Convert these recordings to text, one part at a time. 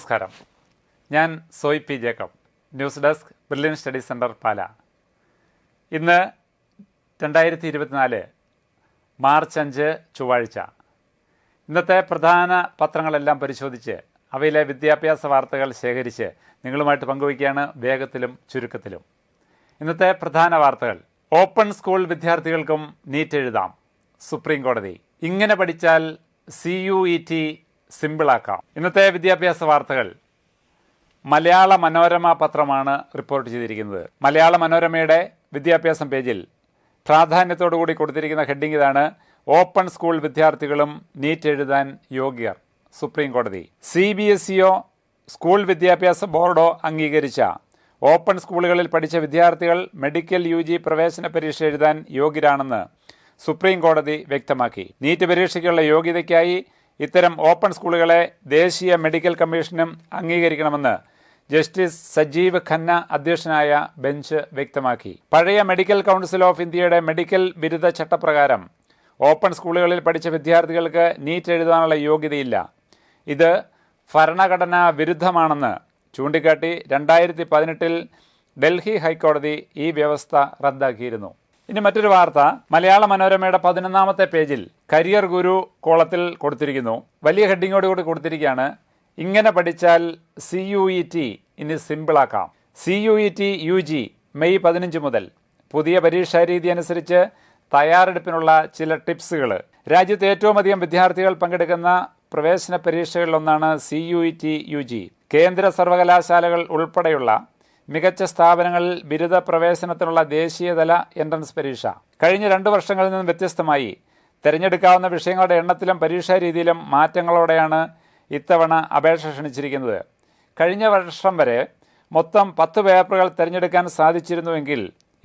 നമസ്കാരം. ഞാൻ Soy P Jacob, news desk, Brilliant Study Centre, Pala. ഇന്ന് 2024 മാർച്ച് 5 ചൊവ്വാഴ്ച. ഇന്നത്തെ പ്രധാന പത്രങ്ങളെല്ലാം പരിശോധിച്ച് അവയിലെ വിദ്യാഭ്യാസ വാർത്തകൾ ശേഖരിച്ച് നിങ്ങളുമായിട്ട് പങ്കുവയ്ക്കുകയാണ്, വേഗത്തിലും ചുരുക്കത്തിലും. ഇന്നത്തെ പ്രധാന വാർത്തകൾ: ഓപ്പൺ സ്കൂൾ വിദ്യാർത്ഥികൾക്കും നീറ്റ് എഴുതാം, സുപ്രീം കോടതി. ഇങ്ങനെ പഠിച്ചാൽ CUET സിമ്പിളാക്കാം. ഇന്നത്തെ വിദ്യാഭ്യാസ വാർത്തകൾ മലയാള മനോരമ പത്രമാണ് റിപ്പോർട്ട് ചെയ്തിരിക്കുന്നത്. മലയാള മനോരമയുടെ വിദ്യാഭ്യാസം പേജിൽ പ്രാധാന്യത്തോടുകൂടി കൊടുത്തിരിക്കുന്ന ഹെഡിങ് ഇതാണ്: ഓപ്പൺ സ്കൂൾ വിദ്യാർത്ഥികളും നീറ്റ് എഴുതാൻ യോഗ്യർ, സുപ്രീം കോടതി. CBSEയോ സ്കൂൾ വിദ്യാഭ്യാസ ബോർഡോ അംഗീകരിച്ച ഓപ്പൺ സ്കൂളുകളിൽ പഠിച്ച വിദ്യാർത്ഥികൾ മെഡിക്കൽ UG പ്രവേശന പരീക്ഷ എഴുതാൻ യോഗ്യരാണെന്ന് സുപ്രീം കോടതി വ്യക്തമാക്കി. നീറ്റ് പരീക്ഷയ്ക്കുള്ള യോഗ്യതയ്ക്കായി ഇത്തരം ഓപ്പൺ സ്കൂളുകളെ ദേശീയ മെഡിക്കൽ കമ്മീഷനും അംഗീകരിക്കണമെന്ന് ജസ്റ്റിസ് സജീവ് ഖന്ന അധ്യക്ഷനായ ബെഞ്ച് വ്യക്തമാക്കി. പഴയ മെഡിക്കൽ കൗൺസിൽ ഓഫ് ഇന്ത്യയുടെ മെഡിക്കൽ ബിരുദ ചട്ടപ്രകാരം ഓപ്പൺ സ്കൂളുകളിൽ പഠിച്ച വിദ്യാർത്ഥികൾക്ക് നീറ്റ് എഴുതാനുള്ള യോഗ്യതയില്ല. ഇത് ഭരണഘടനാ വിരുദ്ധമാണെന്ന് ചൂണ്ടിക്കാട്ടി 2018 ഡൽഹി ഹൈക്കോടതി ഈ വ്യവസ്ഥ റദ്ദാക്കിയിരുന്നു. ഇനി മറ്റൊരു വാർത്ത മലയാള മനോരമയുടെ 11ാമത്തെ പേജിൽ കരിയർ ഗുരു കോളത്തിൽ കൊടുത്തിരിക്കുന്നു. വലിയ ഹെഡിങ്ങോടുകൂടി കൊടുത്തിരിക്കുകയാണ്: ഇങ്ങനെ പഠിച്ചാൽ CUET ഇനി സിമ്പിളാക്കാം. CUET UG മെയ് 15 മുതൽ. പുതിയ പരീക്ഷാ രീതി അനുസരിച്ച് തയ്യാറെടുപ്പിനുള്ള ചില ടിപ്സുകൾ. രാജ്യത്ത് ഏറ്റവും അധികം വിദ്യാർത്ഥികൾ പങ്കെടുക്കുന്ന പ്രവേശന പരീക്ഷകളിലൊന്നാണ് CUET UG. കേന്ദ്ര സർവകലാശാലകൾ ഉൾപ്പെടെയുള്ള മികച്ച സ്ഥാപനങ്ങളിൽ ബിരുദ പ്രവേശനത്തിനുള്ള ദേശീയതല എൻട്രൻസ് പരീക്ഷ. കഴിഞ്ഞ 2 വർഷങ്ങളിൽ നിന്നും വ്യത്യസ്തമായി തിരഞ്ഞെടുക്കാവുന്ന വിഷയങ്ങളുടെ എണ്ണത്തിലും പരീക്ഷാ രീതിയിലും മാറ്റങ്ങളോടെയാണ് ഇത്തവണ അപേക്ഷ ക്ഷണിച്ചിരിക്കുന്നത്. കഴിഞ്ഞ വർഷം വരെ മൊത്തം 10 പേപ്പറുകൾ തിരഞ്ഞെടുക്കാൻ സാധിച്ചിരുന്നുവെങ്കിൽ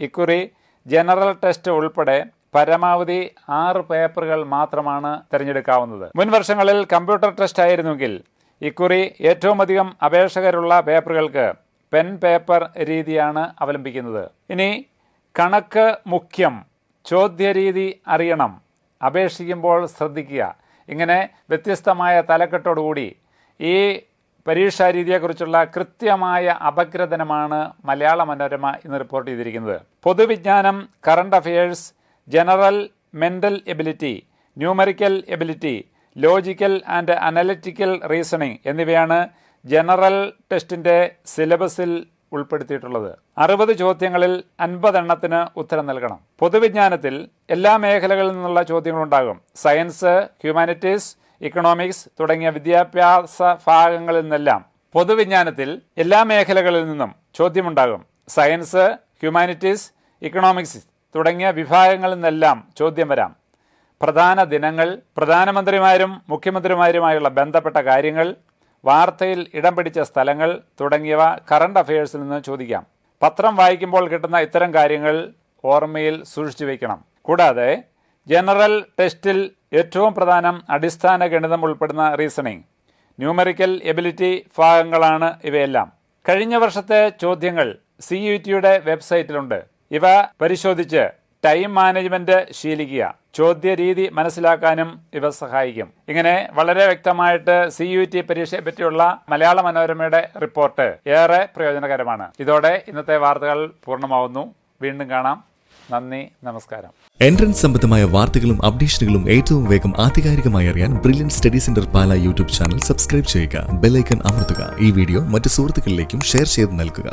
ഇക്കുറി ജനറൽ ടെസ്റ്റ് ഉൾപ്പെടെ പരമാവധി 6 പേപ്പറുകൾ മാത്രമാണ് തിരഞ്ഞെടുക്കാവുന്നത്. മുൻ വർഷങ്ങളിൽ കമ്പ്യൂട്ടർ ടെസ്റ്റ് ആയിരുന്നുവെങ്കിൽ ഇക്കുറി ഏറ്റവും അധികം അപേക്ഷകരുള്ള പേപ്പറുകൾക്ക് പെൻ പേപ്പർ രീതിയാണ് അവലംബിക്കുന്നത്. ഇനി കണക്ക് മുഖ്യം, ചോദ്യരീതി അറിയണം, അപേക്ഷിക്കുമ്പോൾ ശ്രദ്ധിക്കുക. ഇങ്ങനെ വ്യത്യസ്തമായ തലക്കെട്ടോടുകൂടി ഈ പരീക്ഷാ രീതിയെക്കുറിച്ചുള്ള കൃത്യമായ അപഗ്രഥനമാണ് മലയാള മനോരമ ഇന്ന് റിപ്പോർട്ട് ചെയ്തിരിക്കുന്നത്. പൊതുവിജ്ഞാനം, current affairs, general mental ability, numerical ability, logical and analytical reasoning എന്നിവയാണ് ജനറൽ ടെസ്റ്റിൻ്റെ സിലബസിൽ ഉൾപ്പെടുത്തിയിട്ടുള്ളത്. 60 ചോദ്യങ്ങളിൽ 50 എണ്ണത്തിന് ഉത്തരം നൽകണം. പൊതുവിജ്ഞാനത്തിൽ എല്ലാ മേഖലകളിൽ നിന്നുള്ള ചോദ്യങ്ങളുണ്ടാകും. സയൻസ്, ഹ്യൂമാനിറ്റീസ്, ഇക്കണോമിക്സ് തുടങ്ങിയ വിദ്യാഭ്യാസ ഭാഗങ്ങളിൽ നിന്നെല്ലാം പൊതുവിജ്ഞാനത്തിൽ എല്ലാ മേഖലകളിൽ നിന്നും ചോദ്യമുണ്ടാകും. സയൻസ്, ഹ്യൂമാനിറ്റീസ്, ഇക്കണോമിക്സ് തുടങ്ങിയ വിഭാഗങ്ങളിൽ നിന്നെല്ലാം ചോദ്യം വരാം. പ്രധാന ദിനങ്ങൾ, പ്രധാനമന്ത്രിമാരും മുഖ്യമന്ത്രിമാരുമായുള്ള ബന്ധപ്പെട്ട കാര്യങ്ങൾ, വാർത്തയിൽ ഇടം പിടിച്ച സ്ഥലങ്ങൾ തുടങ്ങിയവ കറണ്ട് അഫയേഴ്സിൽ നിന്ന് ചോദിക്കാം. പത്രം വായിക്കുമ്പോൾ കിട്ടുന്ന ഇത്തരം കാര്യങ്ങൾ ഓർമ്മയിൽ സൂക്ഷിച്ചു വയ്ക്കണം. കൂടാതെ ജനറൽ ടെസ്റ്റിൽ ഏറ്റവും പ്രധാനം അടിസ്ഥാന ഗണിതം ഉൾപ്പെടുന്ന റീസണിംഗ്, ന്യൂമറിക്കൽ എബിലിറ്റി ഭാഗങ്ങളാണ് ഇവയെല്ലാം. കഴിഞ്ഞ വർഷത്തെ ചോദ്യങ്ങൾ CUETയുടെ വെബ്സൈറ്റിലുണ്ട്. ഇവ പരിശോധിച്ച് ടൈം മാനേജ്മെന്റ് ശീലിക്കുക. ചോദ്യരീതി മനസ്സിലാക്കാനും ഇവ സഹായിക്കും. ഇങ്ങനെ വളരെ വ്യക്തമായിട്ട് CUET പരീക്ഷയെ പറ്റിയുള്ള മലയാള മനോരമയുടെ റിപ്പോർട്ട് ഏറെ പ്രയോജനകരമാണ്. ഇതോടെ ഇന്നത്തെ വാർത്തകൾ പൂർണ്ണമാവുന്നു. വീണ്ടും കാണാം. നന്ദി, നമസ്കാരം. എൻട്രൻസ് സംബന്ധമായ വാർത്തകളും അപ്ഡേഷനുകളും ഏറ്റവും വേഗം ആധികാരികമായി അറിയാൻ ബ്രില്യൻ സ്റ്റഡി സെന്റർ പാല യൂട്യൂബ് ചാനൽ സബ്സ്ക്രൈബ് ചെയ്യുക. ബെൽ ഐക്കൺ അമർത്തുക. ഈ വീഡിയോ മറ്റു സുഹൃത്തുക്കളിലേക്കും ഷെയർ ചെയ്ത് നൽകുക.